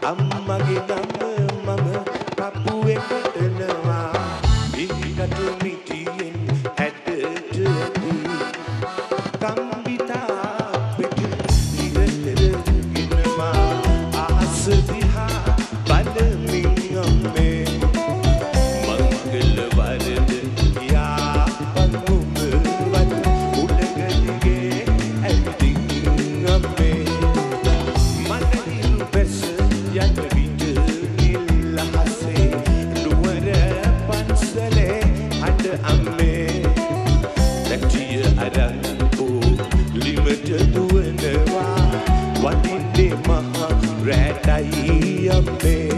අම්මගේ නම මම පපුවේ කොටනවා ඉනිකට මිටියෙන් හැඩට ඇති කම්බිතා පිට ඉරතරගෙනවා ආස දිහා බලමින් අම්මේ මංගල වරද යාපන් කුඹවත් උලගදිගේ ඇවිදින් අම්මේ මනහිරු බැස යන විට නිල්හසේ නුවර පන්සලේ අඬ අම්මේ ලැටිය අරන් ලිමට දුවනවා වටින්නේ මහා රැටයි අම්මේ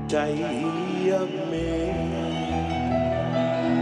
Jai Ame